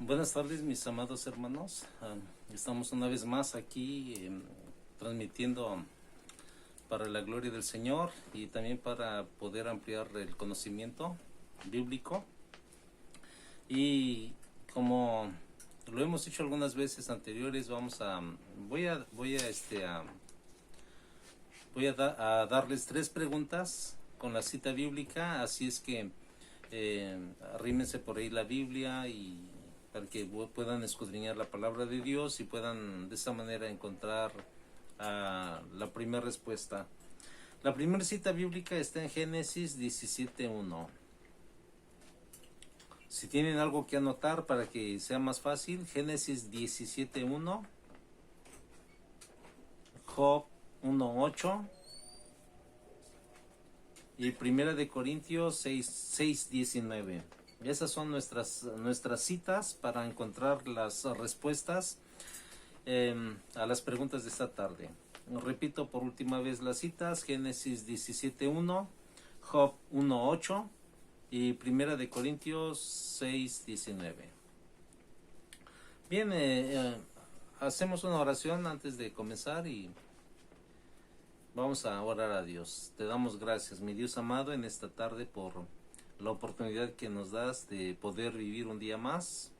Buenas tardes, mis amados hermanos. Estamos una vez más aquí transmitiendo para la gloria del Señor y también para poder ampliar el conocimiento bíblico. Y como lo hemos hecho algunas veces anteriores, voy a darles 3 preguntas con la cita bíblica, así es que arrímense por ahí la Biblia y para que puedan escudriñar la palabra de Dios y puedan de esa manera encontrar la primera respuesta. La primera cita bíblica está en Génesis 17:1. Si tienen algo que anotar para que sea más fácil, Génesis 17:1, Job 1:8 y Primera de Corintios 6:19. Esas son nuestras citas para encontrar las respuestas a las preguntas de esta tarde. Repito por última vez las citas: Génesis 17:1, Job 1:8 y Primera de Corintios 6:19. Bien, hacemos una oración antes de comenzar y vamos a orar a Dios. Te damos gracias, mi Dios amado, en esta tarde por la oportunidad que nos das de poder vivir un día más.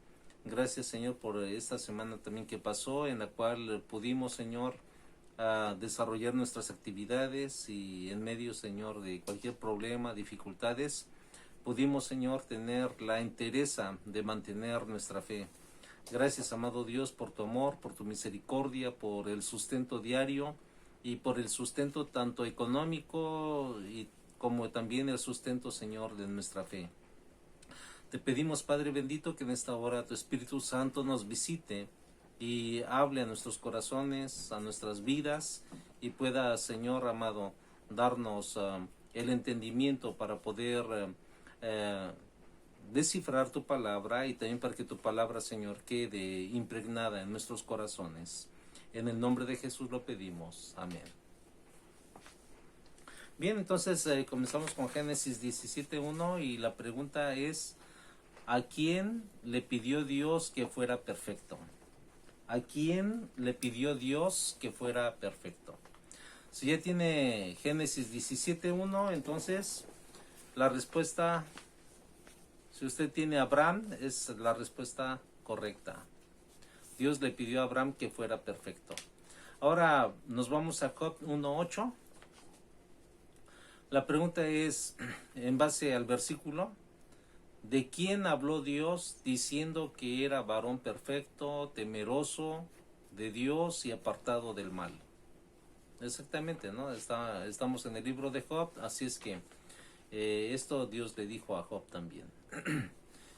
Gracias, Señor, por esta semana también que pasó, en la cual pudimos, Señor, desarrollar nuestras actividades y en medio, Señor, de cualquier problema, dificultades, pudimos, Señor, tener la entereza de mantener nuestra fe. Gracias, amado Dios, por tu amor, por tu misericordia, por el sustento diario y por el sustento tanto económico como también el sustento, Señor, de nuestra fe. Te pedimos, Padre bendito, que en esta hora tu Espíritu Santo nos visite y hable a nuestros corazones, a nuestras vidas, y pueda, Señor amado, darnos el entendimiento para poder descifrar tu palabra y también para que tu palabra, Señor, quede impregnada en nuestros corazones. En el nombre de Jesús lo pedimos. Amén. Bien, entonces comenzamos con Génesis 17:1 y la pregunta es: ¿a quién le pidió Dios que fuera perfecto? ¿A quién le pidió Dios que fuera perfecto? Si ya tiene Génesis 17:1, entonces la respuesta, si usted tiene Abraham, es la respuesta correcta. Dios le pidió a Abraham que fuera perfecto. Ahora nos vamos a Job 1:8. La pregunta es, en base al versículo: ¿de quién habló Dios diciendo que era varón perfecto, temeroso de Dios y apartado del mal? Exactamente, ¿no? Estamos en el libro de Job, así es que esto Dios le dijo a Job también.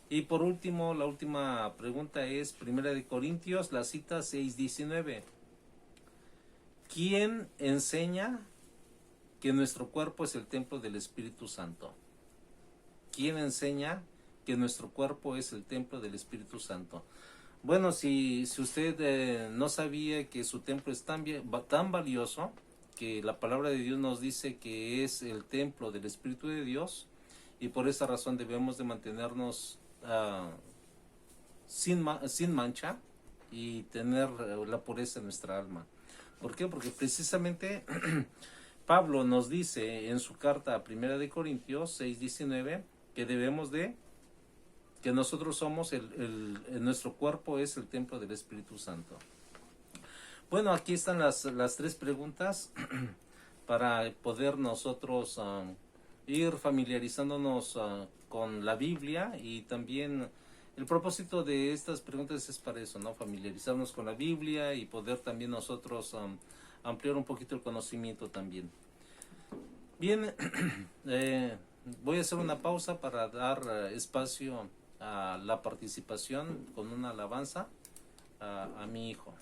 Y por último, la última pregunta es Primera de Corintios, la cita 6:19. ¿Quién enseña que nuestro cuerpo es el templo del Espíritu Santo? ¿Quién enseña que nuestro cuerpo es el templo del Espíritu Santo? Bueno, si usted no sabía que su templo es tan valioso, que la palabra de Dios nos dice que es el templo del Espíritu de Dios, y por esa razón debemos de mantenernos sin mancha y tener la pureza en nuestra alma. ¿Por qué? Porque precisamente Pablo nos dice en su carta a Primera de Corintios 6:19 que que nosotros somos nuestro cuerpo es el templo del Espíritu Santo. Bueno, aquí están las 3 preguntas para poder nosotros ir familiarizándonos con la Biblia, y también el propósito de estas preguntas es para eso, ¿no? Familiarizarnos con la Biblia y poder también nosotros ampliar un poquito el conocimiento también. Bien, voy a hacer una pausa para dar espacio a la participación con una alabanza a mi hijo.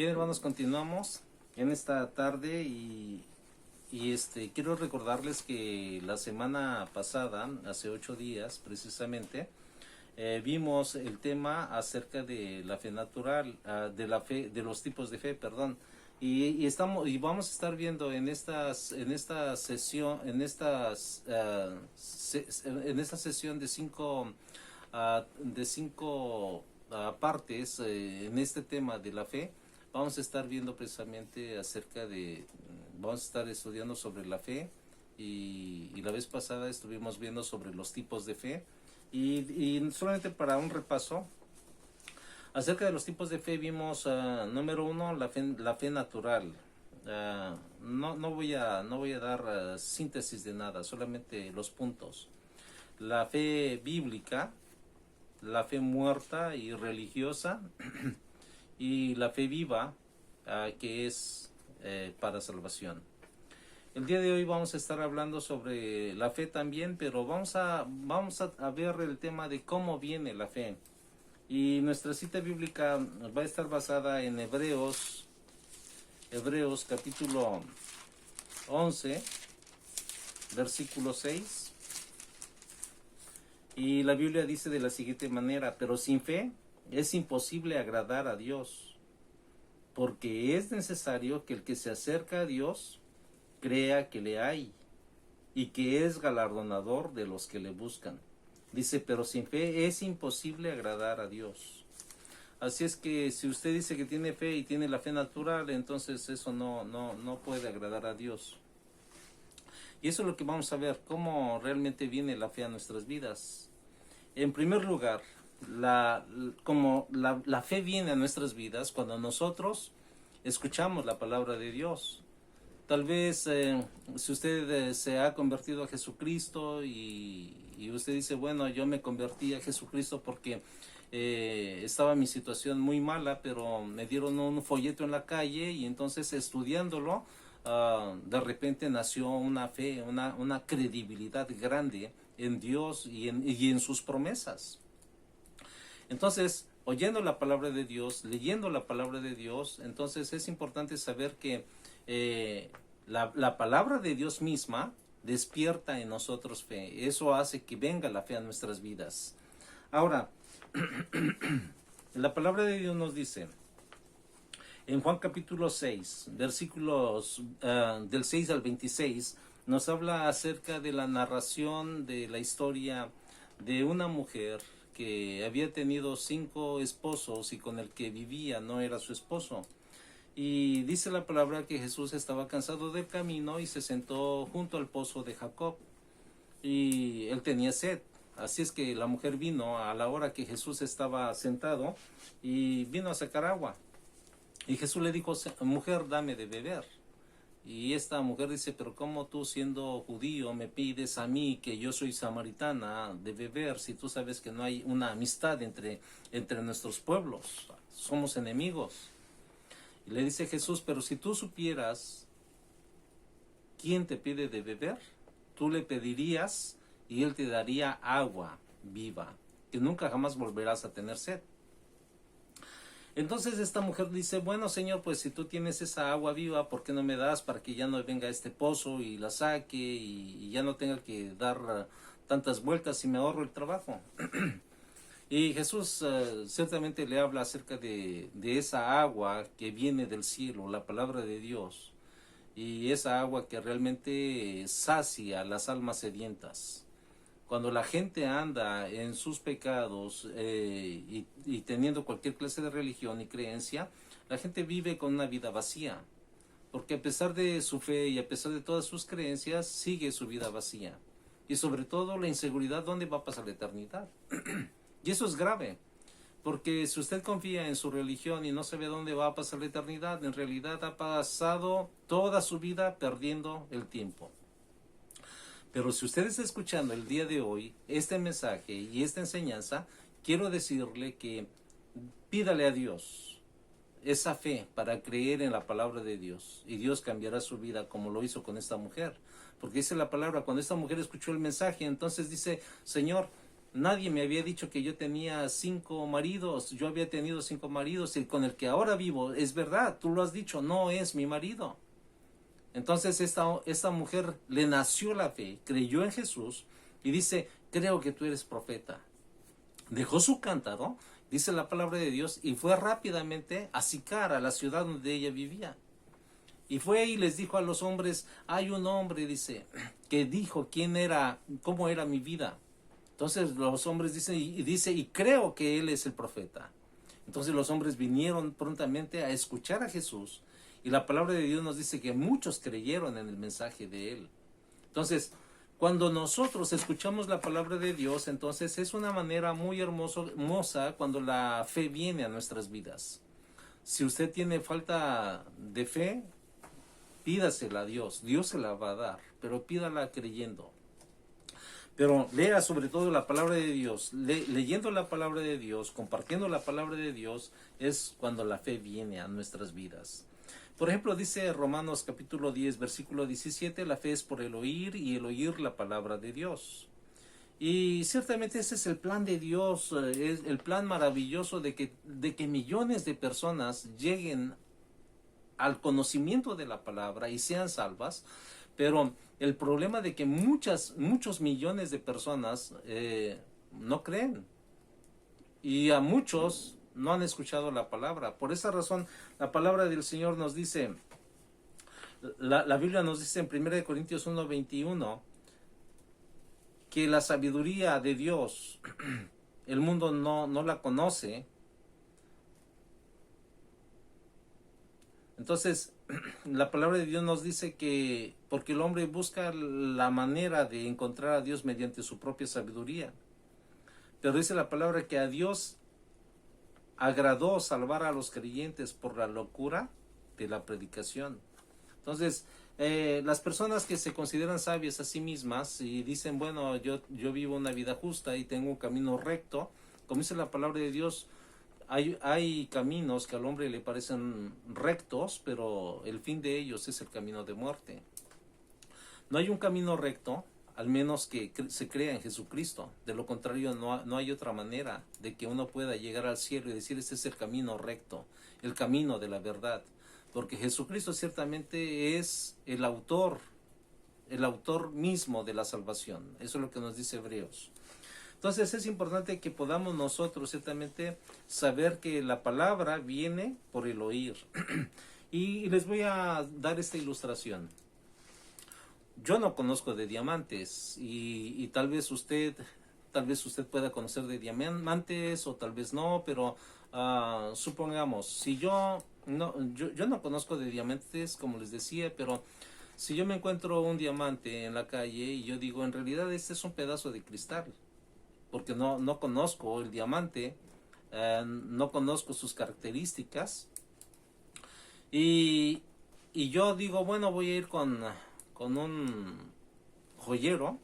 Bien, hermanos, continuamos en esta tarde quiero recordarles que la semana pasada, hace 8 días precisamente, vimos el tema acerca de la fe natural, de la fe, de los tipos de fe, perdón. Y vamos a estar viendo en esta sesión, en esta sesión de cinco partes en este tema de la fe. Vamos a estar viendo precisamente vamos a estar estudiando sobre la fe y la vez pasada estuvimos viendo sobre los tipos de fe y solamente para un repaso acerca de los tipos de fe vimos número 1 la fe natural. No voy a dar síntesis de nada, solamente los puntos. La fe bíblica, la fe muerta y religiosa y la fe viva, que es para salvación. El día de hoy vamos a estar hablando sobre la fe también, pero vamos a ver el tema de cómo viene la fe. Y nuestra cita bíblica va a estar basada en Hebreos capítulo 11, versículo 6. Y la Biblia dice de la siguiente manera: pero sin fe es imposible agradar a Dios, porque es necesario que el que se acerca a Dios crea que le hay y que es galardonador de los que le buscan. Dice, pero sin fe es imposible agradar a Dios. Así es que si usted dice que tiene fe y tiene la fe natural, entonces eso no puede agradar a Dios. Y eso es lo que vamos a ver, cómo realmente viene la fe a nuestras vidas. En primer lugar, la fe viene a nuestras vidas cuando nosotros escuchamos la palabra de Dios. Tal vez si usted se ha convertido a Jesucristo y usted dice, bueno, yo me convertí a Jesucristo porque estaba mi situación muy mala, pero me dieron un folleto en la calle y entonces estudiándolo, de repente nació una fe, una credibilidad grande en Dios y en sus promesas. Entonces, oyendo la palabra de Dios, leyendo la palabra de Dios, entonces es importante saber que la palabra de Dios misma despierta en nosotros fe. Eso hace que venga la fe a nuestras vidas. Ahora, la palabra de Dios nos dice, en Juan capítulo 6, versículos del 6 al 26, nos habla acerca de la narración de la historia de una mujer que había tenido 5 esposos y con el que vivía no era su esposo. Y dice la palabra que Jesús estaba cansado del camino y se sentó junto al pozo de Jacob. Y él tenía sed. Así es que la mujer vino a la hora que Jesús estaba sentado y vino a sacar agua. Y Jesús le dijo, mujer, dame de beber. Y esta mujer dice, pero ¿cómo tú siendo judío me pides a mí, que yo soy samaritana, de beber, si tú sabes que no hay una amistad entre nuestros pueblos? Somos enemigos. Y le dice Jesús, pero si tú supieras quién te pide de beber, tú le pedirías y él te daría agua viva, que nunca jamás volverás a tener sed. Entonces esta mujer dice, bueno, Señor, pues si tú tienes esa agua viva, ¿por qué no me das para que ya no venga a este pozo y la saque y ya no tenga que dar tantas vueltas y me ahorro el trabajo? Y Jesús ciertamente le habla acerca de esa agua que viene del cielo, la palabra de Dios, y esa agua que realmente sacia las almas sedientas. Cuando la gente anda en sus pecados y teniendo cualquier clase de religión y creencia, la gente vive con una vida vacía, porque a pesar de su fe y a pesar de todas sus creencias, sigue su vida vacía. Y sobre todo la inseguridad, ¿dónde va a pasar la eternidad? Y eso es grave, porque si usted confía en su religión y no sabe dónde va a pasar la eternidad, en realidad ha pasado toda su vida perdiendo el tiempo. Pero si usted está escuchando el día de hoy este mensaje y esta enseñanza, quiero decirle que pídale a Dios esa fe para creer en la palabra de Dios, y Dios cambiará su vida como lo hizo con esta mujer. Porque dice la palabra, cuando esta mujer escuchó el mensaje, entonces dice, Señor, nadie me había dicho que yo tenía 5 maridos, yo había tenido 5 maridos, y con el que ahora vivo, es verdad, tú lo has dicho, no es mi marido. Entonces esta mujer le nació la fe, creyó en Jesús y dice, creo que tú eres profeta. Dejó su cántaro, dice la palabra de Dios, y fue rápidamente a Sicar, a la ciudad donde ella vivía. Y fue y les dijo a los hombres, hay un hombre, dice, que dijo quién era, cómo era mi vida. Entonces los hombres dicen, y creo que él es el profeta. Entonces los hombres vinieron prontamente a escuchar a Jesús. Y la palabra de Dios nos dice que muchos creyeron en el mensaje de él. Entonces, cuando nosotros escuchamos la palabra de Dios, entonces es una manera muy hermosa cuando la fe viene a nuestras vidas. Si usted tiene falta de fe, pídasela a Dios. Dios se la va a dar, pero pídala creyendo. Pero lea sobre todo la palabra de Dios. Leyendo la palabra de Dios, compartiendo la palabra de Dios, es cuando la fe viene a nuestras vidas. Por ejemplo, dice Romanos capítulo 10, versículo 17, la fe es por el oír y el oír la palabra de Dios. Y ciertamente ese es el plan de Dios, es el plan maravilloso de que millones de personas lleguen al conocimiento de la palabra y sean salvas. Pero el problema de que muchos millones de personas no creen. Y a muchos no han escuchado la palabra. Por esa razón, la palabra del Señor nos dice, la Biblia nos dice en 1 Corintios 1:21, que la sabiduría de Dios, el mundo no la conoce. Entonces, la palabra de Dios nos dice que porque el hombre busca la manera de encontrar a Dios mediante su propia sabiduría. Pero dice la palabra que a Dios agradó salvar a los creyentes por la locura de la predicación. Entonces, las personas que se consideran sabias a sí mismas y dicen, bueno, yo vivo una vida justa y tengo un camino recto, como dice la palabra de Dios, hay caminos que al hombre le parecen rectos, pero el fin de ellos es el camino de muerte. No hay un camino recto, al menos que se crea en Jesucristo. De lo contrario, no hay otra manera de que uno pueda llegar al cielo y decir, este es el camino recto, el camino de la verdad. Porque Jesucristo ciertamente es el autor mismo de la salvación. Eso es lo que nos dice Hebreos. Entonces es importante que podamos nosotros ciertamente saber que la palabra viene por el oír. Y les voy a dar esta ilustración. Yo no conozco de diamantes y tal vez usted pueda conocer de diamantes o tal vez no, pero supongamos, si yo no conozco de diamantes, como les decía, pero si yo me encuentro un diamante en la calle y yo digo, en realidad este es un pedazo de cristal, porque no conozco el diamante, no conozco sus características, y yo digo, bueno, voy a ir con un joyero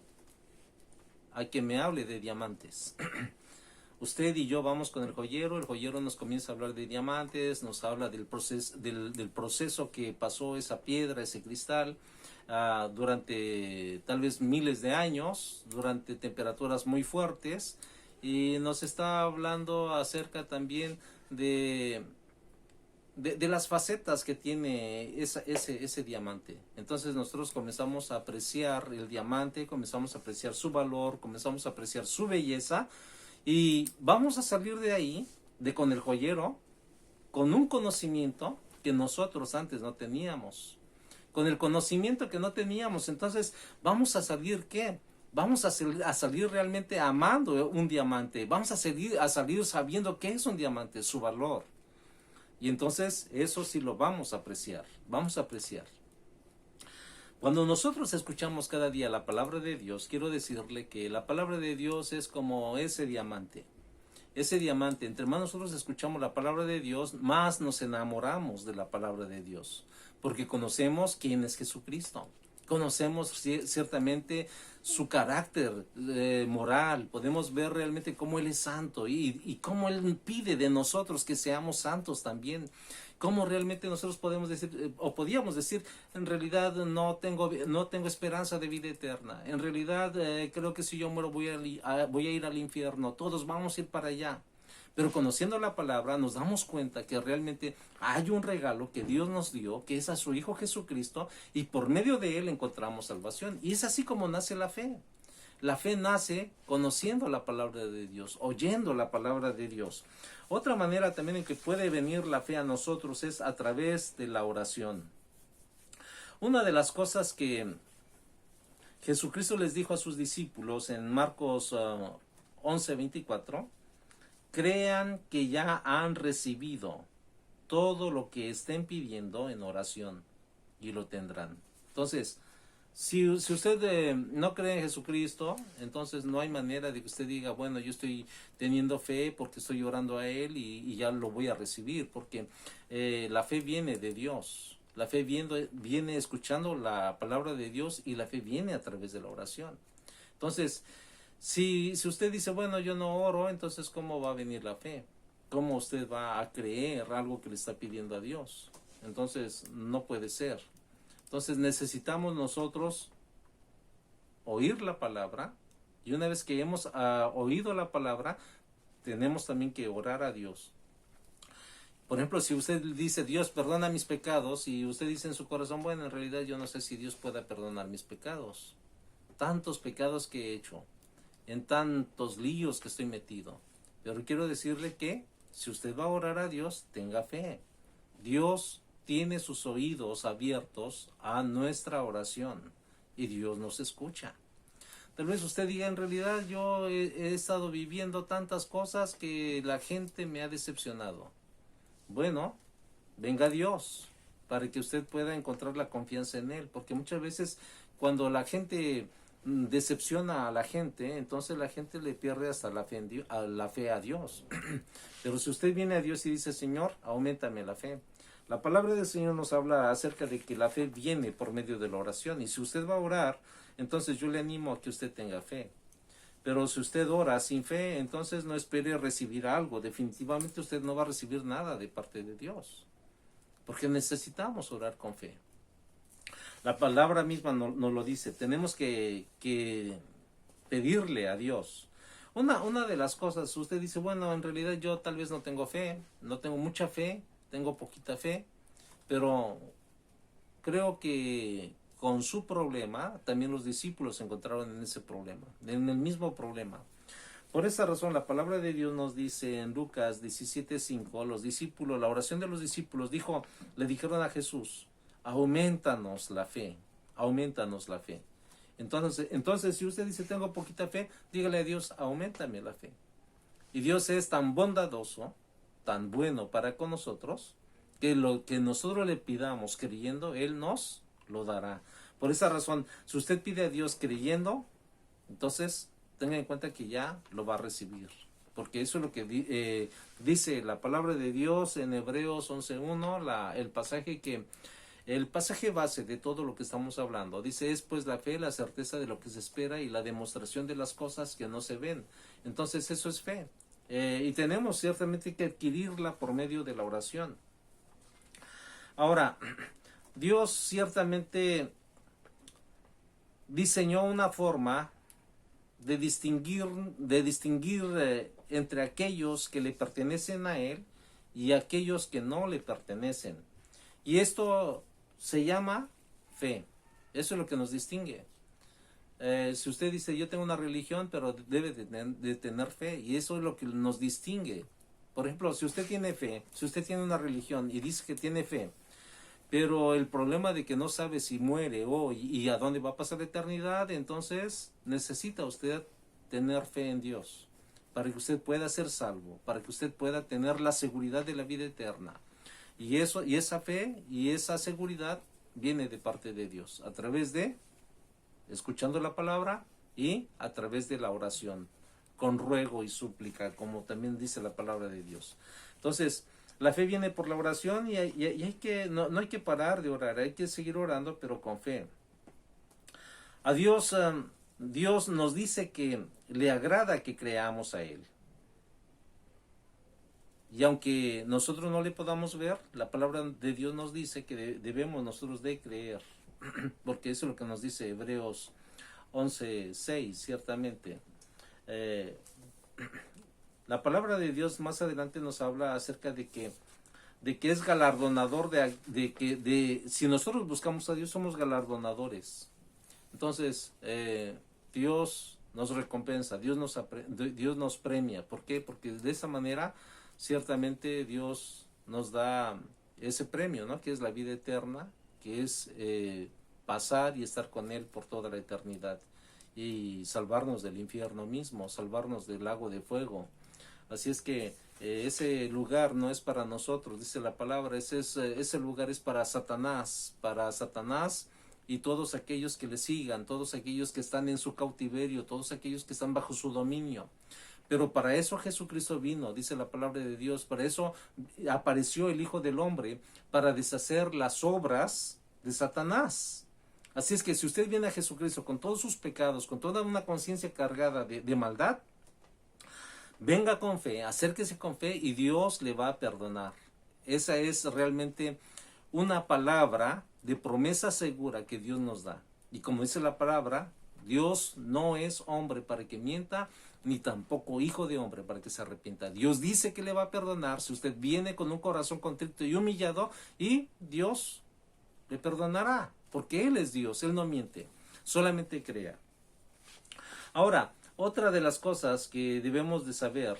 a que me hable de diamantes. Usted y yo vamos con el joyero nos comienza a hablar de diamantes, nos habla del proceso que pasó esa piedra, ese cristal, durante tal vez miles de años, durante temperaturas muy fuertes, y nos está hablando acerca también de las facetas que tiene ese diamante. Entonces nosotros comenzamos a apreciar el diamante, comenzamos a apreciar su valor, comenzamos a apreciar su belleza, y vamos a salir de ahí, con el joyero, con un conocimiento que nosotros antes no teníamos. Con el conocimiento que no teníamos, entonces vamos a salir, ¿qué? Vamos a salir realmente amando un diamante. Vamos a salir sabiendo qué es un diamante, su valor. Y entonces eso sí lo vamos a apreciar. Vamos a apreciar. Cuando nosotros escuchamos cada día la palabra de Dios, quiero decirle que la palabra de Dios es como ese diamante. Ese diamante, entre más nosotros escuchamos la palabra de Dios, más nos enamoramos de la palabra de Dios. Porque conocemos quién es Jesucristo. Conocemos ciertamente su carácter moral. Podemos ver realmente cómo Él es santo y cómo Él pide de nosotros que seamos santos también. ¿Cómo realmente nosotros podemos decir, o podíamos decir, en realidad no tengo esperanza de vida eterna? En realidad creo que si yo muero voy a ir al infierno, todos vamos a ir para allá. Pero conociendo la palabra nos damos cuenta que realmente hay un regalo que Dios nos dio, que es a su Hijo Jesucristo, y por medio de Él encontramos salvación. Y es así como nace la fe. La fe nace conociendo la palabra de Dios, oyendo la palabra de Dios. Otra manera también en que puede venir la fe a nosotros es a través de la oración. Una de las cosas que Jesucristo les dijo a sus discípulos en Marcos 11:24, crean que ya han recibido todo lo que estén pidiendo en oración y lo tendrán. Entonces, si usted no cree en Jesucristo, entonces no hay manera de que usted diga, bueno, yo estoy teniendo fe porque estoy orando a Él y ya lo voy a recibir, porque la fe viene de Dios. La fe viene escuchando la palabra de Dios, y la fe viene a través de la oración. Entonces, si usted dice, bueno, yo no oro, entonces ¿cómo va a venir la fe? ¿Cómo usted va a creer algo que le está pidiendo a Dios? Entonces, no puede ser. Entonces necesitamos nosotros oír la palabra, y una vez que hemos oído la palabra, tenemos también que orar a Dios. Por ejemplo, si usted dice, Dios perdona mis pecados, y usted dice en su corazón, bueno, en realidad yo no sé si Dios pueda perdonar mis pecados. Tantos pecados que he hecho, en tantos líos que estoy metido. Pero quiero decirle que si usted va a orar a Dios, tenga fe. Dios tiene sus oídos abiertos a nuestra oración, y Dios nos escucha. Tal vez usted diga, en realidad yo he estado viviendo tantas cosas que la gente me ha decepcionado. Bueno, venga Dios para que usted pueda encontrar la confianza en Él, porque muchas veces cuando la gente decepciona a la gente, entonces la gente le pierde hasta la fe a Dios. Pero si usted viene a Dios y dice, Señor, auméntame la fe. La palabra del Señor nos habla acerca de que la fe viene por medio de la oración, y si usted va a orar, entonces yo le animo a que usted tenga fe. Pero si usted ora sin fe, entonces no espere recibir algo. Definitivamente usted no va a recibir nada de parte de Dios, porque necesitamos orar con fe. La palabra misma nos lo dice, tenemos que pedirle a Dios. Una de las cosas, usted dice, bueno, en realidad yo tal vez no tengo fe, no tengo mucha fe, tengo poquita fe, pero creo que con su problema, también los discípulos se encontraron en ese problema, en el mismo problema. Por esa razón, la palabra de Dios nos dice en Lucas 17:5, los discípulos, la oración de los discípulos le dijeron a Jesús, aumentanos la fe, aumentanos la fe. Entonces, si usted dice, tengo poquita fe, dígale a Dios, auméntame la fe. Y Dios es tan bondadoso, tan bueno para con nosotros, que lo que nosotros le pidamos creyendo, Él nos lo dará. Por esa razón, si usted pide a Dios creyendo, entonces tenga en cuenta que ya lo va a recibir. Porque eso es lo que dice la palabra de Dios en Hebreos 11:1, el pasaje base de todo lo que estamos hablando. Dice, es pues la fe, la certeza de lo que se espera, y la demostración de las cosas que no se ven. Entonces eso es fe. Y tenemos ciertamente que adquirirla por medio de la oración. Ahora, Dios ciertamente diseñó una forma de distinguir entre aquellos que le pertenecen a Él y aquellos que no le pertenecen. Y esto se llama fe. Eso es lo que nos distingue. Si usted dice, yo tengo una religión, pero debe de tener fe, y eso es lo que nos distingue. Por ejemplo, si usted tiene fe, si usted tiene una religión y dice que tiene fe, pero el problema de que no sabe si muere hoy y a dónde va a pasar la eternidad, entonces necesita usted tener fe en Dios para que usted pueda ser salvo, para que usted pueda tener la seguridad de la vida eterna. Y esa fe y esa seguridad viene de parte de Dios, a través de escuchando la palabra y a través de la oración, con ruego y súplica, como también dice la palabra de Dios. Entonces, la fe viene por la oración, y no hay que parar de orar, hay que seguir orando, pero con fe. A Dios, Dios nos dice que le agrada que creamos a Él. Y aunque nosotros no le podamos ver, la palabra de Dios nos dice que debemos nosotros de creer, porque eso es lo que nos dice Hebreos 11:6, ciertamente. Eh, la palabra de Dios más adelante nos habla acerca de que es galardonador, si nosotros buscamos a Dios somos galardonadores. Entonces, Dios nos recompensa, Dios nos premia. ¿Por qué? Porque de esa manera, ciertamente Dios nos da ese premio, ¿no? Que es la vida eterna, que es pasar y estar con Él por toda la eternidad y salvarnos del infierno mismo, salvarnos del lago de fuego. Así es que ese lugar no es para nosotros, dice la palabra, ese lugar es para Satanás y todos aquellos que le sigan, todos aquellos que están en su cautiverio, todos aquellos que están bajo su dominio. Pero para eso Jesucristo vino, dice la palabra de Dios, para eso apareció el Hijo del Hombre, para deshacer las obras de Satanás. Así es que si usted viene a Jesucristo con todos sus pecados, con toda una conciencia cargada de maldad, venga con fe, acérquese con fe y Dios le va a perdonar. Esa es realmente una palabra de promesa segura que Dios nos da. Y como dice la palabra, Dios no es hombre para que mienta, ni tampoco hijo de hombre para que se arrepienta. Dios dice que le va a perdonar si usted viene con un corazón contrito y humillado, y Dios le perdonará, porque Él es Dios, Él no miente, solamente crea. Ahora, otra de las cosas que debemos de saber,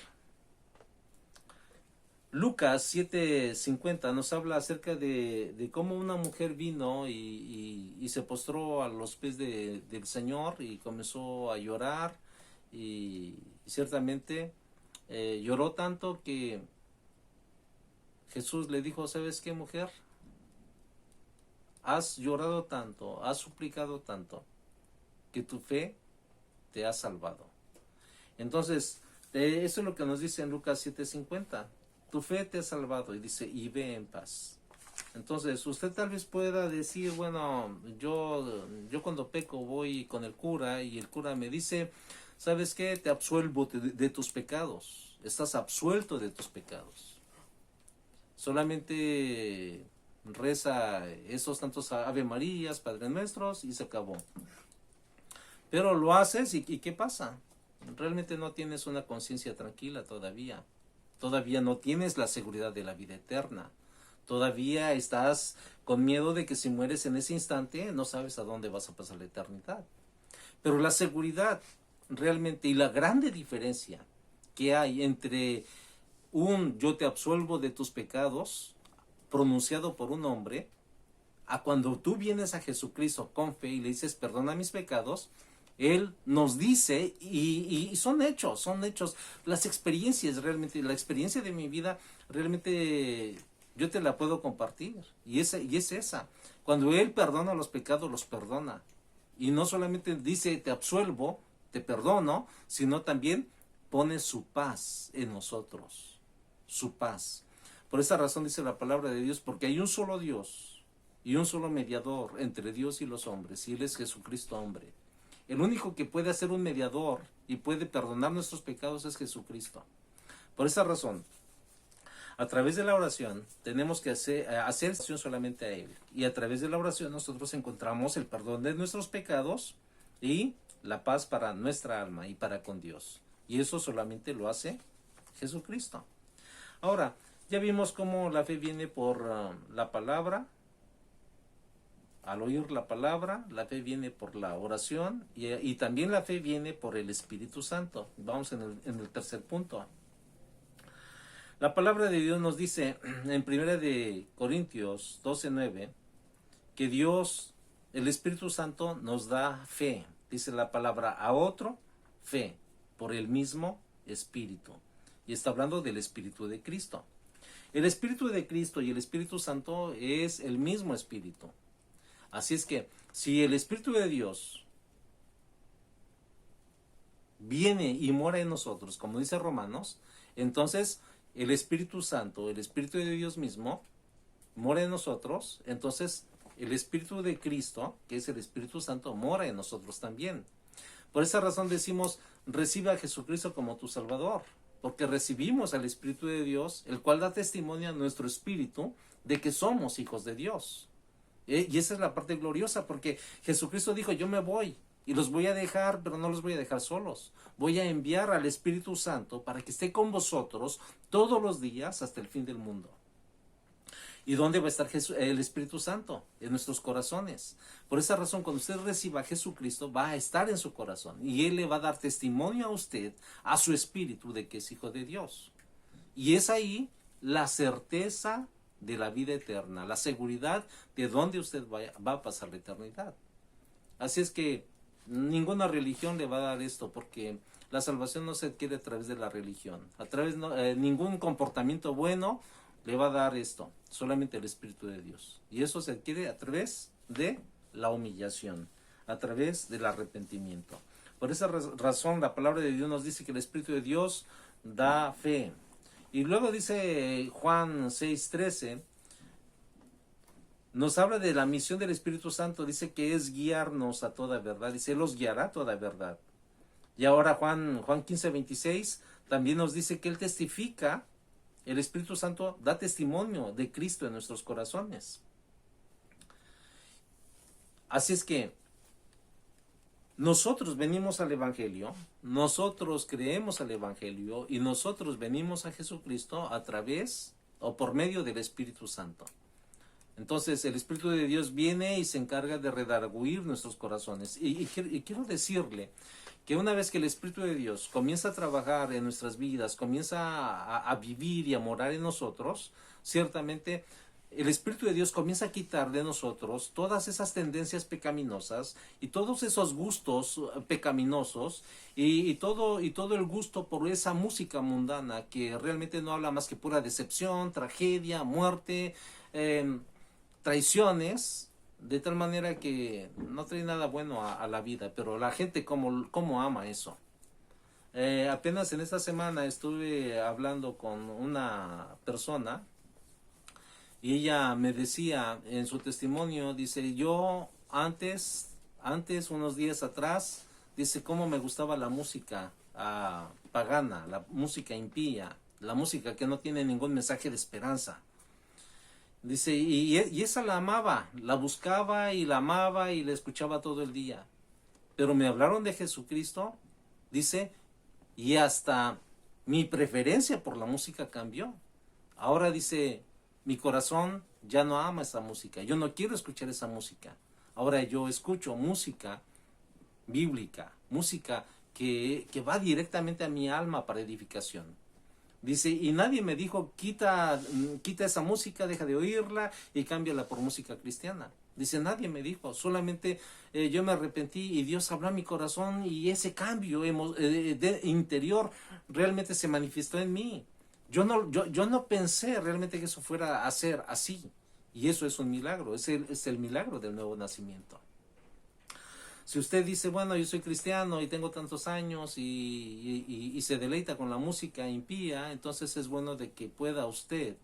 Lucas 7:50 nos habla acerca de cómo una mujer vino y se postró a los pies del Señor y comenzó a llorar y ciertamente lloró tanto que Jesús le dijo, ¿sabes qué, mujer? Has llorado tanto, has suplicado tanto, que tu fe te ha salvado. Entonces, eso es lo que nos dice en Lucas 7:50. Tu fe te ha salvado, y dice, y ve en paz. Entonces, usted tal vez pueda decir, bueno, yo cuando peco voy con el cura y el cura me dice, ¿sabes qué? Te absuelvo de tus pecados. Estás absuelto de tus pecados. Solamente reza esos tantos Ave Marías, Padre Nuestros y se acabó. Pero lo haces y ¿qué pasa? Realmente no tienes una conciencia tranquila todavía. Todavía no tienes la seguridad de la vida eterna. Todavía estás con miedo de que si mueres en ese instante no sabes a dónde vas a pasar la eternidad. Pero la seguridad realmente y la grande diferencia que hay entre un yo te absuelvo de tus pecados pronunciado por un hombre a cuando tú vienes a Jesucristo con fe y le dices perdona mis pecados, Él nos dice y son hechos, las experiencias realmente, la experiencia de mi vida realmente yo te la puedo compartir y es esa, cuando Él perdona los pecados, los perdona y no solamente dice te absuelvo, te perdono, sino también pone su paz en nosotros, su paz. Por esa razón dice la palabra de Dios, porque hay un solo Dios y un solo mediador entre Dios y los hombres, y Él es Jesucristo hombre. El único que puede hacer un mediador y puede perdonar nuestros pecados es Jesucristo. Por esa razón, a través de la oración tenemos que hacer oración solamente a Él. Y a través de la oración nosotros encontramos el perdón de nuestros pecados y la paz para nuestra alma y para con Dios. Y eso solamente lo hace Jesucristo. Ahora, ya vimos cómo la fe viene por la palabra. Al oír la palabra, la fe viene por la oración y también la fe viene por el Espíritu Santo. Vamos en el tercer punto. La palabra de Dios nos dice en 1 de Corintios 12:9 que Dios, el Espíritu Santo, nos da fe. Dice la palabra a otro, fe, por el mismo Espíritu. Y está hablando del Espíritu de Cristo. El Espíritu de Cristo y el Espíritu Santo es el mismo Espíritu. Así es que si el Espíritu de Dios viene y mora en nosotros, como dice Romanos, entonces el Espíritu Santo, el Espíritu de Dios mismo, mora en nosotros, entonces el Espíritu de Cristo, que es el Espíritu Santo, mora en nosotros también. Por esa razón decimos, recibe a Jesucristo como tu Salvador, porque recibimos al Espíritu de Dios, el cual da testimonio a nuestro espíritu de que somos hijos de Dios. Y esa es la parte gloriosa, porque Jesucristo dijo, yo me voy y los voy a dejar, pero no los voy a dejar solos. Voy a enviar al Espíritu Santo para que esté con vosotros todos los días hasta el fin del mundo. ¿Y dónde va a estar el Espíritu Santo? En nuestros corazones. Por esa razón, cuando usted reciba a Jesucristo, va a estar en su corazón. Y Él le va a dar testimonio a usted, a su espíritu, de que es hijo de Dios. Y es ahí la certeza de la vida eterna, la seguridad de dónde usted va a pasar la eternidad. Así es que ninguna religión le va a dar esto, porque la salvación no se adquiere a través de la religión. A través ningún comportamiento bueno le va a dar esto, solamente el Espíritu de Dios. Y eso se adquiere a través de la humillación, a través del arrepentimiento. Por esa razón la palabra de Dios nos dice que el Espíritu de Dios da fe. Y luego dice Juan 6:13, nos habla de la misión del Espíritu Santo, dice que es guiarnos a toda verdad, dice, Él los guiará a toda verdad. Y ahora Juan 15:26 también nos dice que Él testifica, el Espíritu Santo da testimonio de Cristo en nuestros corazones. Así es que nosotros venimos al Evangelio, nosotros creemos al Evangelio y nosotros venimos a Jesucristo a través o por medio del Espíritu Santo. Entonces el Espíritu de Dios viene y se encarga de redarguir nuestros corazones. Y quiero decirle que una vez que el Espíritu de Dios comienza a trabajar en nuestras vidas, comienza a vivir y a morar en nosotros, ciertamente el Espíritu de Dios comienza a quitar de nosotros todas esas tendencias pecaminosas y todos esos gustos pecaminosos y todo el gusto por esa música mundana que realmente no habla más que pura decepción, tragedia, muerte, traiciones, de tal manera que no trae nada bueno a la vida, pero la gente cómo ama eso. Apenas en esta semana estuve hablando con una persona y ella me decía en su testimonio, dice, yo antes, unos días atrás, dice, cómo me gustaba la música pagana, la música impía, la música que no tiene ningún mensaje de esperanza. Dice, y esa la amaba, la buscaba y la amaba y la escuchaba todo el día. Pero me hablaron de Jesucristo, dice, y hasta mi preferencia por la música cambió. Ahora dice, mi corazón ya no ama esa música, yo no quiero escuchar esa música. Ahora yo escucho música bíblica, música que va directamente a mi alma para edificación. Dice, y nadie me dijo, quita esa música, deja de oírla y cámbiala por música cristiana. Dice, nadie me dijo, solamente yo me arrepentí y Dios habló a mi corazón y ese cambio interior realmente se manifestó en mí. Yo no pensé realmente que eso fuera a ser así. Y eso es un milagro, es el milagro del nuevo nacimiento. Si usted dice, bueno, yo soy cristiano y tengo tantos años y se deleita con la música impía, entonces es bueno de que pueda usted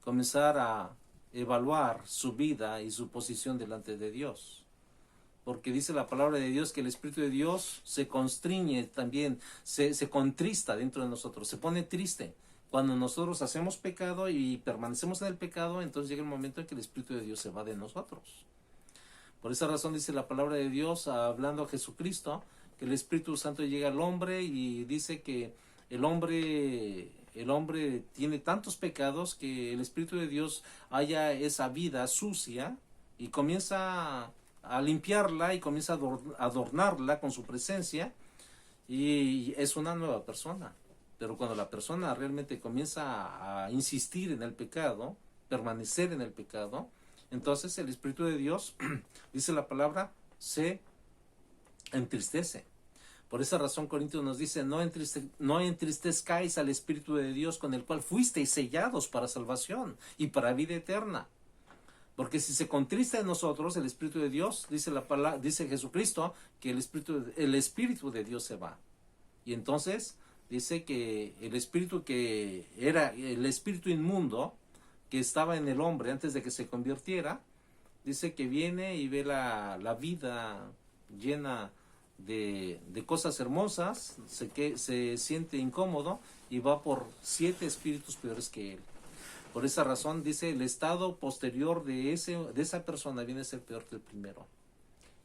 comenzar a evaluar su vida y su posición delante de Dios. Porque dice la palabra de Dios que el Espíritu de Dios se constriñe también, se contrista dentro de nosotros, se pone triste. Cuando nosotros hacemos pecado y permanecemos en el pecado, entonces llega el momento en que el Espíritu de Dios se va de nosotros. Por esa razón dice la palabra de Dios, hablando a Jesucristo, que el Espíritu Santo llega al hombre y dice que el hombre tiene tantos pecados que el Espíritu de Dios halla esa vida sucia y comienza a limpiarla y comienza a adornarla con su presencia y es una nueva persona. Pero cuando la persona realmente comienza a insistir en el pecado, permanecer en el pecado, entonces el Espíritu de Dios, dice la palabra, se entristece. Por esa razón Corintios nos dice, no entristezcáis al Espíritu de Dios con el cual fuisteis sellados para salvación y para vida eterna. Porque si se contrista en nosotros el Espíritu de Dios, dice Jesucristo, que el Espíritu de Dios se va. Y entonces dice que el espíritu que era el espíritu inmundo, que estaba en el hombre antes de que se convirtiera, dice que viene y ve la vida llena de cosas hermosas, se siente incómodo y va por 7 espíritus peores que él. Por esa razón dice, el estado posterior de esa persona viene a ser peor que el primero.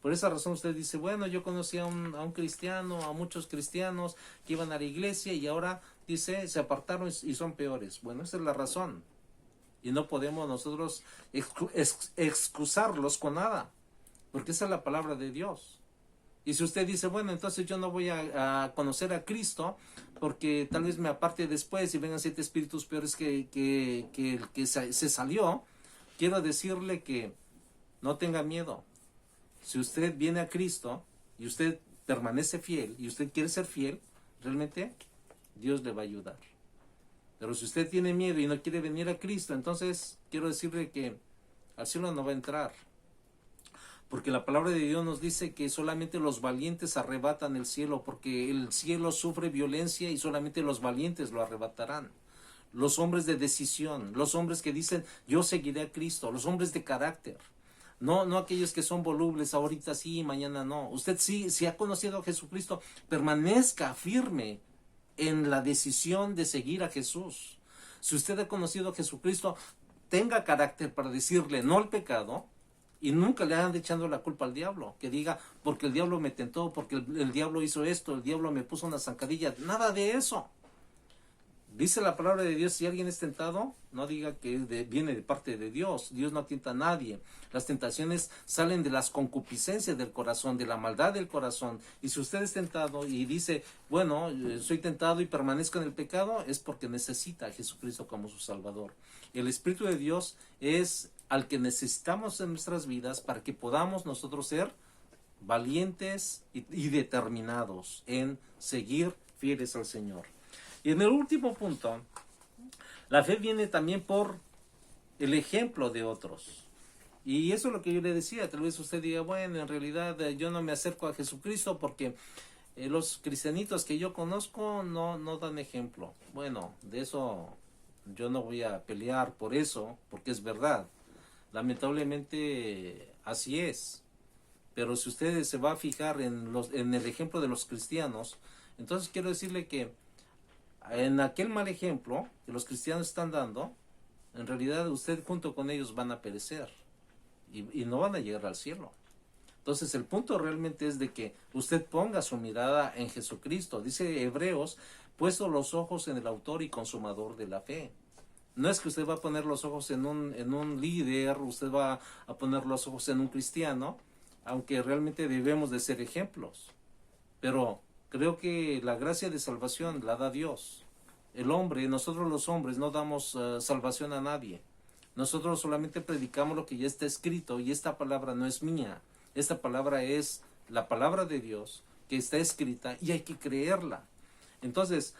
Por esa razón usted dice, bueno, yo conocí a un cristiano, a muchos cristianos que iban a la iglesia y ahora dice, se apartaron y son peores. Bueno, esa es la razón. Y no podemos nosotros excusarlos con nada, porque esa es la palabra de Dios. Y si usted dice, bueno, entonces yo no voy a conocer a Cristo porque tal vez me aparte después y vengan 7 espíritus peores que el que se salió, quiero decirle que no tenga miedo. Si usted viene a Cristo y usted permanece fiel y usted quiere ser fiel, realmente Dios le va a ayudar. Pero si usted tiene miedo y no quiere venir a Cristo, entonces quiero decirle que al cielo no va a entrar. Porque la palabra de Dios nos dice que solamente los valientes arrebatan el cielo, porque el cielo sufre violencia y solamente los valientes lo arrebatarán. Los hombres de decisión, los hombres que dicen yo seguiré a Cristo, los hombres de carácter. No aquellos que son volubles, ahorita sí, mañana no. Usted sí, si ha conocido a Jesucristo, permanezca firme en la decisión de seguir a Jesús. Si usted ha conocido a Jesucristo, tenga carácter para decirle no al pecado y nunca le ande echando la culpa al diablo. Que diga, porque el diablo me tentó, porque el diablo hizo esto, el diablo me puso una zancadilla. Nada de eso. Dice la palabra de Dios, si alguien es tentado, no diga que viene de parte de Dios. Dios no tienta a nadie. Las tentaciones salen de las concupiscencias del corazón, de la maldad del corazón. Y si usted es tentado y dice, bueno, soy tentado y permanezco en el pecado, es porque necesita a Jesucristo como su Salvador. El Espíritu de Dios es al que necesitamos en nuestras vidas para que podamos nosotros ser valientes y determinados en seguir fieles al Señor. Y en el último punto, la fe viene también por el ejemplo de otros. Y eso es lo que yo le decía. Tal vez usted diga, bueno, en realidad yo no me acerco a Jesucristo porque los cristianitos que yo conozco no dan ejemplo. Bueno, de eso yo no voy a pelear por eso, porque es verdad. Lamentablemente así es. Pero si usted se va a fijar en el ejemplo de los cristianos, entonces quiero decirle que en aquel mal ejemplo que los cristianos están dando, en realidad usted junto con ellos van a perecer y no van a llegar al cielo. Entonces el punto realmente es de que usted ponga su mirada en Jesucristo. Dice Hebreos, puesto los ojos en el autor y consumador de la fe. No es que usted va a poner los ojos en un líder, usted va a poner los ojos en un cristiano, aunque realmente debemos de ser ejemplos. Pero creo que la gracia de salvación la da Dios. El hombre, nosotros los hombres, no damos salvación a nadie. Nosotros solamente predicamos lo que ya está escrito y esta palabra no es mía. Esta palabra es la palabra de Dios que está escrita y hay que creerla. Entonces,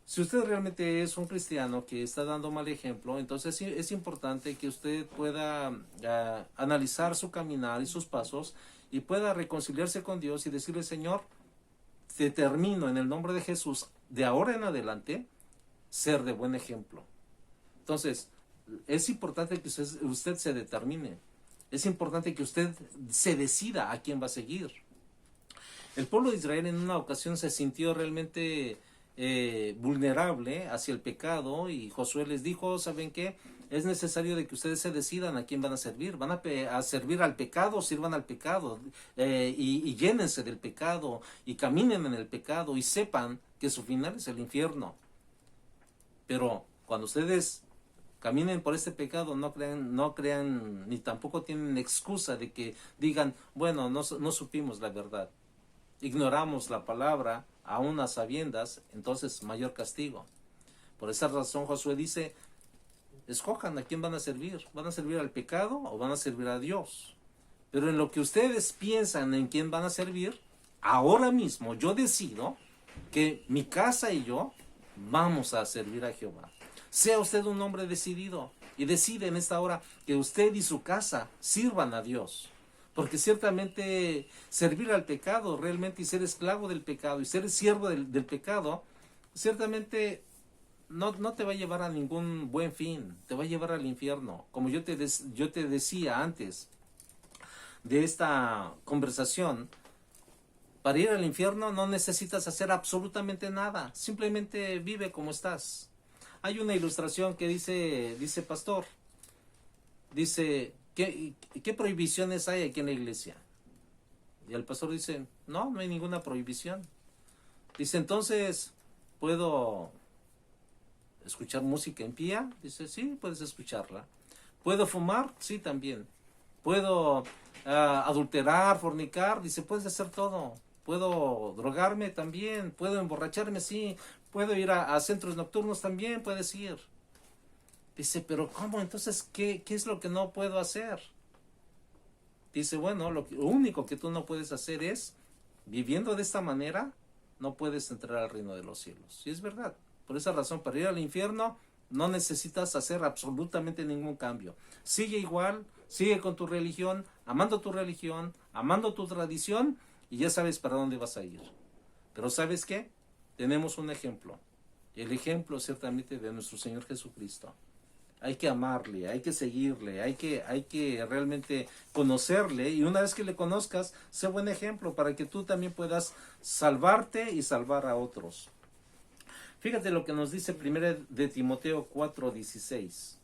si usted realmente es un cristiano que está dando mal ejemplo, entonces es importante que usted pueda analizar su caminar y sus pasos y pueda reconciliarse con Dios y decirle, Señor, determino en el nombre de Jesús, de ahora en adelante, ser de buen ejemplo. Entonces, es importante que usted se determine. Es importante que usted se decida a quién va a seguir. El pueblo de Israel en una ocasión se sintió realmente vulnerable hacia el pecado y Josué les dijo, ¿saben qué? Es necesario de que ustedes se decidan a quién van a servir. ¿Van a servir al pecado? Sirvan al pecado y llénense del pecado y caminen en el pecado y sepan que su final es el infierno. Pero cuando ustedes caminen por este pecado, no crean ni tampoco tienen excusa de que digan, bueno, no supimos la verdad. Ignoramos la palabra, aún a sabiendas, entonces mayor castigo. Por esa razón Josué dice, escojan a quién van a servir. ¿Van a servir al pecado o van a servir a Dios? Pero en lo que ustedes piensan en quién van a servir, ahora mismo yo decido que mi casa y yo vamos a servir a Jehová. Sea usted un hombre decidido y decide en esta hora que usted y su casa sirvan a Dios. Porque ciertamente servir al pecado realmente y ser esclavo del pecado y ser siervo del pecado, ciertamente no te va a llevar a ningún buen fin, te va a llevar al infierno. Como yo te decía antes de esta conversación, Para ir al infierno no necesitas hacer absolutamente nada, simplemente vive como estás. Hay una ilustración que dice pastor, dice, ¿qué prohibiciones hay aquí en la iglesia? Y el pastor dice, no hay ninguna prohibición. Dice, entonces, ¿puedo escuchar música impía? Dice, sí, puedes escucharla. ¿Puedo fumar? Sí, también. ¿Puedo adulterar, fornicar? Dice, puedes hacer todo. ¿Puedo drogarme? También. ¿Puedo emborracharme? Sí. ¿Puedo ir a centros nocturnos? También puedes ir. Dice, pero ¿cómo? Entonces, ¿qué es lo que no puedo hacer? Dice, bueno, lo único que tú no puedes hacer es, viviendo de esta manera, no puedes entrar al reino de los cielos. Y es verdad. Por esa razón, para ir al infierno, no necesitas hacer absolutamente ningún cambio. Sigue igual, sigue con tu religión, amando tu tradición, y ya sabes para dónde vas a ir. Pero ¿sabes qué? Tenemos un ejemplo. El ejemplo ciertamente de nuestro Señor Jesucristo. Hay que amarle, hay que seguirle, hay que realmente conocerle, y una vez que le conozcas, sé buen ejemplo para que tú también puedas salvarte y salvar a otros. Fíjate lo que nos dice 1 de Timoteo 4:16.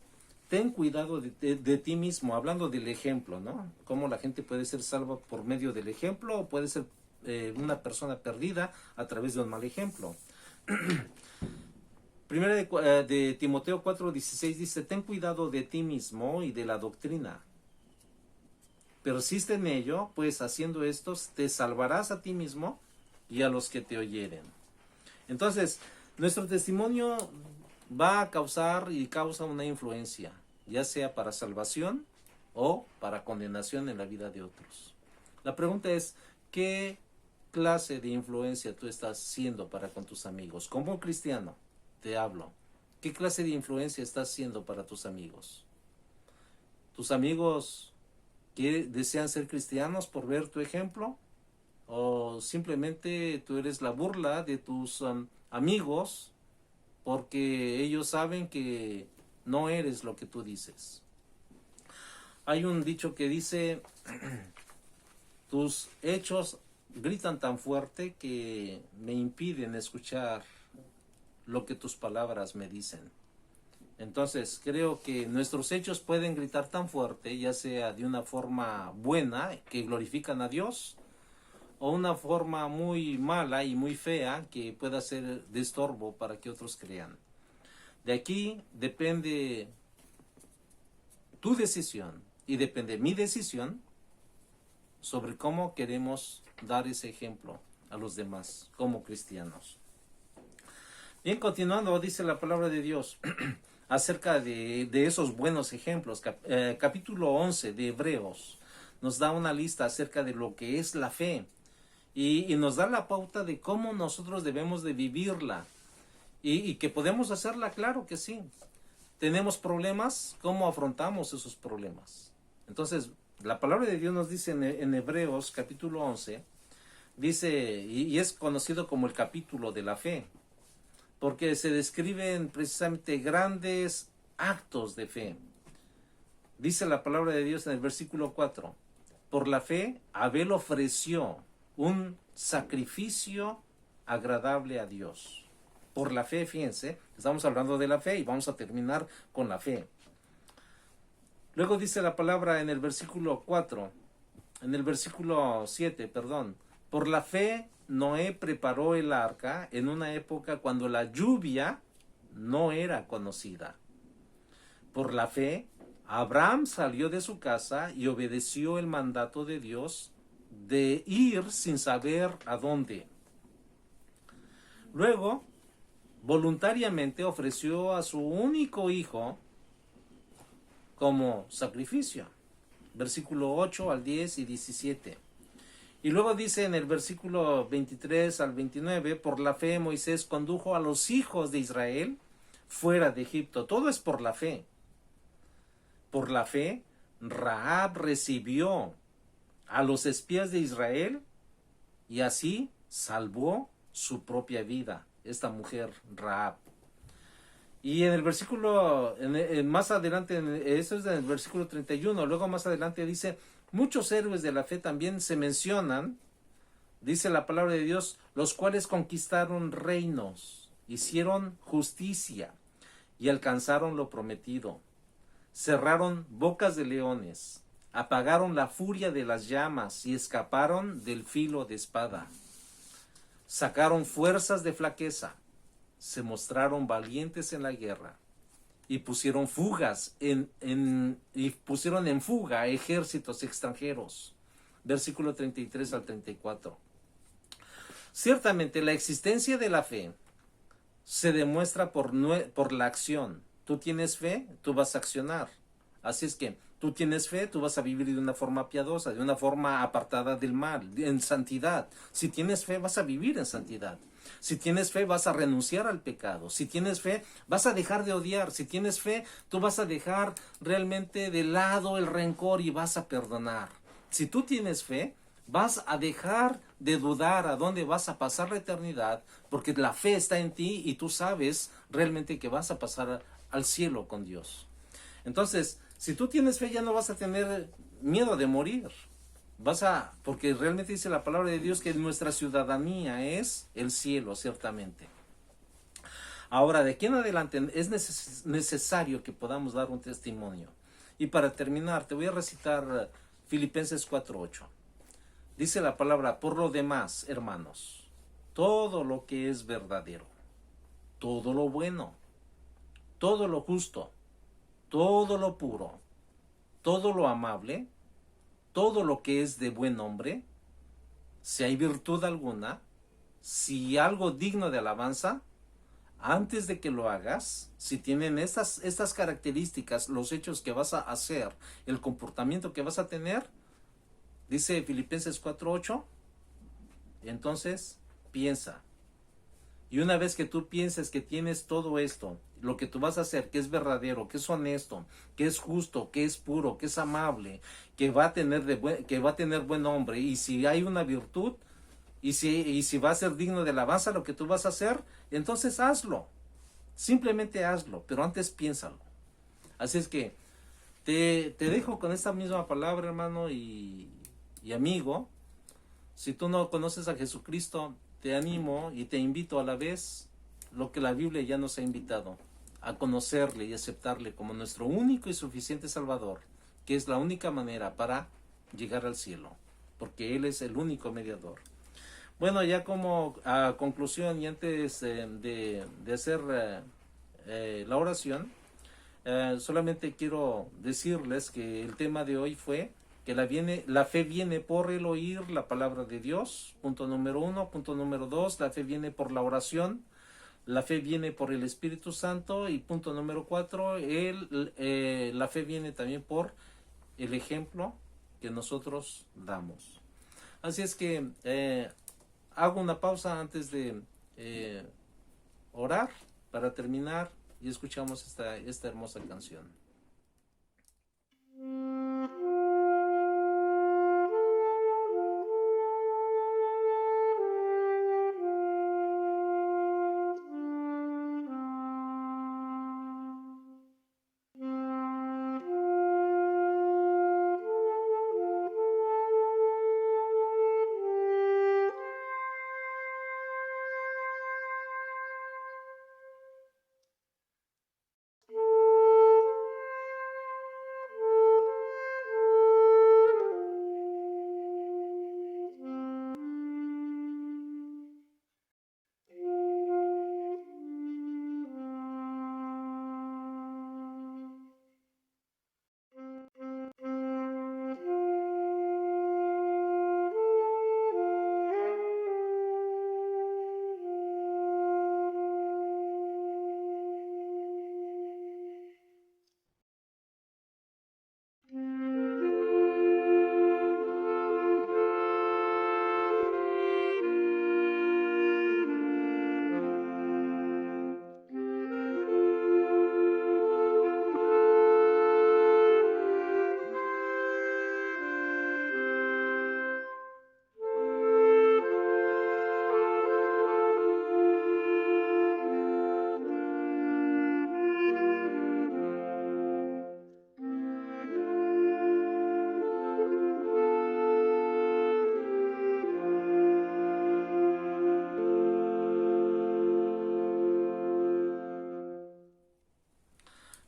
Ten cuidado de ti mismo, hablando del ejemplo, ¿no? Cómo la gente puede ser salva por medio del ejemplo, o puede ser una persona perdida a través de un mal ejemplo. Primera de Timoteo 4:16 dice, ten cuidado de ti mismo y de la doctrina. Persiste en ello, pues haciendo esto te salvarás a ti mismo y a los que te oyeren. Entonces, nuestro testimonio va a causar y causa una influencia, ya sea para salvación o para condenación en la vida de otros. La pregunta es, ¿qué clase de influencia tú estás siendo para con tus amigos? Como cristiano, te hablo. ¿Qué clase de influencia estás siendo para tus amigos? ¿Tus amigos desean ser cristianos por ver tu ejemplo? ¿O simplemente tú eres la burla de tus amigos porque ellos saben que no eres lo que tú dices? Hay un dicho que dice, tus hechos gritan tan fuerte que me impiden escuchar lo que tus palabras me dicen. Entonces, creo que nuestros hechos pueden gritar tan fuerte, ya sea de una forma buena, que glorifican a Dios, o una forma muy mala y muy fea, que pueda ser de estorbo para que otros crean. De aquí depende tu decisión y depende mi decisión sobre cómo queremos dar ese ejemplo a los demás como cristianos. Bien, continuando, dice la palabra de Dios acerca de esos buenos ejemplos. Capítulo 11 de Hebreos nos da una lista acerca de lo que es la fe y nos da la pauta de cómo nosotros debemos de vivirla y que podemos hacerla, claro que sí. Tenemos problemas, ¿cómo afrontamos esos problemas? Entonces, la palabra de Dios nos dice en Hebreos capítulo 11, dice, y es conocido como el capítulo de la fe, porque se describen precisamente grandes actos de fe. Dice la palabra de Dios en el versículo 4, por la fe Abel ofreció un sacrificio agradable a Dios. Por la fe, fíjense, estamos hablando de la fe y vamos a terminar con la fe. Luego dice la palabra en el versículo 4, en el versículo 7, perdón, por la fe Noé preparó el arca en una época cuando la lluvia no era conocida. Por la fe, Abraham salió de su casa y obedeció el mandato de Dios de ir sin saber a dónde. Luego, voluntariamente ofreció a su único hijo como sacrificio. Versículo 8 al 10 y 17. Y luego dice en el versículo 23 al 29, por la fe Moisés condujo a los hijos de Israel fuera de Egipto. Todo es por la fe. Por la fe, Rahab recibió a los espías de Israel y así salvó su propia vida, esta mujer Rahab. Y en el versículo, más adelante, eso es en el versículo 31, luego más adelante dice, muchos héroes de la fe también se mencionan Dice la palabra de Dios, los cuales conquistaron reinos, hicieron justicia y alcanzaron lo prometido. Cerraron bocas de leones, apagaron la furia de las llamas y escaparon del filo de espada. Sacaron fuerzas de flaqueza, se mostraron valientes en la guerra y pusieron pusieron en fuga ejércitos extranjeros. Versículo 33 al 34. Ciertamente la existencia de la fe se demuestra por la acción. Tú tienes fe, tú vas a accionar. Así es que tú tienes fe, tú vas a vivir de una forma piadosa, de una forma apartada del mal, en santidad. Si tienes fe, vas a vivir en santidad. Si tienes fe, vas a renunciar al pecado. Si tienes fe, vas a dejar de odiar. Si tienes fe, tú vas a dejar realmente de lado el rencor y vas a perdonar. Si tú tienes fe, vas a dejar de dudar a dónde vas a pasar la eternidad, porque la fe está en ti y tú sabes realmente que vas a pasar al cielo con Dios. Entonces, si tú tienes fe, ya no vas a tener miedo de morir. Porque realmente dice la palabra de Dios que nuestra ciudadanía es el cielo, ciertamente. Ahora, de aquí en adelante es necesario que podamos dar un testimonio. Y para terminar, te voy a recitar Filipenses 4:8. Dice la palabra, por lo demás, hermanos, todo lo que es verdadero, todo lo bueno, todo lo justo, todo lo puro, todo lo amable, todo lo que es de buen nombre, si hay virtud alguna, si algo digno de alabanza, antes de que lo hagas, si tienen estas características, los hechos que vas a hacer, el comportamiento que vas a tener, dice Filipenses 4:8, entonces piensa. Y una vez que tú pienses que tienes todo esto, lo que tú vas a hacer, que es verdadero, que es honesto, que es justo, que es puro, que es amable, que va a tener buen nombre, y si hay una virtud, y si va a ser digno de alabanza lo que tú vas a hacer, entonces hazlo. Simplemente hazlo, pero antes piénsalo. Así es que te dejo con esta misma palabra, hermano y amigo. Si tú no conoces a Jesucristo, te animo y te invito a la vez lo que la Biblia ya nos ha invitado, a conocerle y aceptarle como nuestro único y suficiente Salvador, que es la única manera para llegar al cielo, porque Él es el único mediador. Bueno, ya como a conclusión y antes de hacer la oración, solamente quiero decirles que el tema de hoy fue que la fe viene por el oír la palabra de Dios, punto número 1. Punto número 2, la fe viene por la oración, la fe viene por el Espíritu Santo, y punto número 4, la fe viene también por el ejemplo que nosotros damos. Así es que hago una pausa antes de orar para terminar y escuchamos esta hermosa canción.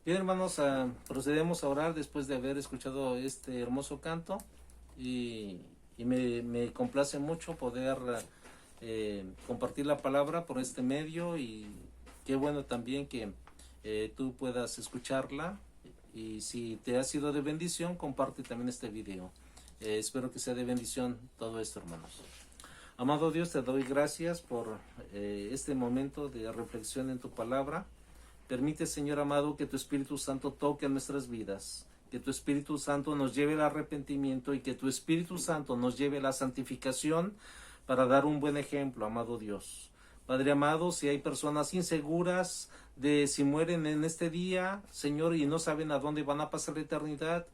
Bien, hermanos, procedemos a orar después de haber escuchado este hermoso canto y, me complace mucho poder compartir la palabra por este medio y qué bueno también que tú puedas escucharla y si te ha sido de bendición, comparte también este video. Espero que sea de bendición todo esto, hermanos. Amado Dios, te doy gracias por este momento de reflexión en tu palabra. Permite, Señor amado, que tu Espíritu Santo toque nuestras vidas, que tu Espíritu Santo nos lleve al arrepentimiento y que tu Espíritu Santo nos lleve a la santificación para dar un buen ejemplo, amado Dios. Padre amado, si hay personas inseguras de si mueren en este día, Señor, y no saben a dónde van a pasar la eternidad,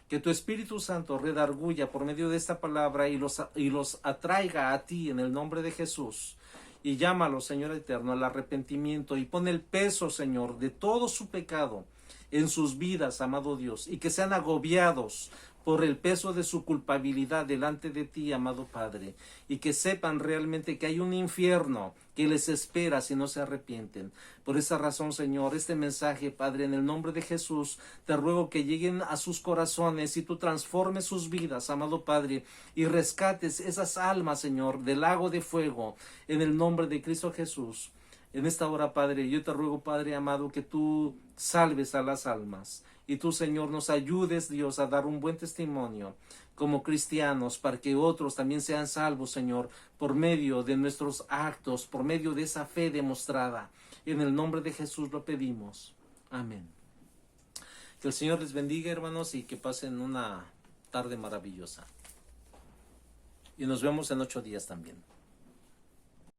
que tu Espíritu Santo redarguya por medio de esta palabra y los atraiga a ti en el nombre de Jesús. Y llámalo, Señor eterno, al arrepentimiento y pon el peso, Señor, de todo su pecado en sus vidas, amado Dios, y que sean agobiados por el peso de su culpabilidad delante de ti, amado Padre, y que sepan realmente que hay un infierno que les espera si no se arrepienten. Por esa razón, Señor, este mensaje, Padre, en el nombre de Jesús, te ruego que lleguen a sus corazones y tú transformes sus vidas, amado Padre, y rescates esas almas, Señor, del lago de fuego, en el nombre de Cristo Jesús. En esta hora, Padre, yo te ruego, Padre amado, que tú salves a las almas. Y tú, Señor, nos ayudes, Dios, a dar un buen testimonio como cristianos para que otros también sean salvos, Señor, por medio de nuestros actos, por medio de esa fe demostrada. En el nombre de Jesús lo pedimos. Amén. Que el Señor les bendiga, hermanos, y que pasen una tarde maravillosa. Y nos vemos en 8 días también.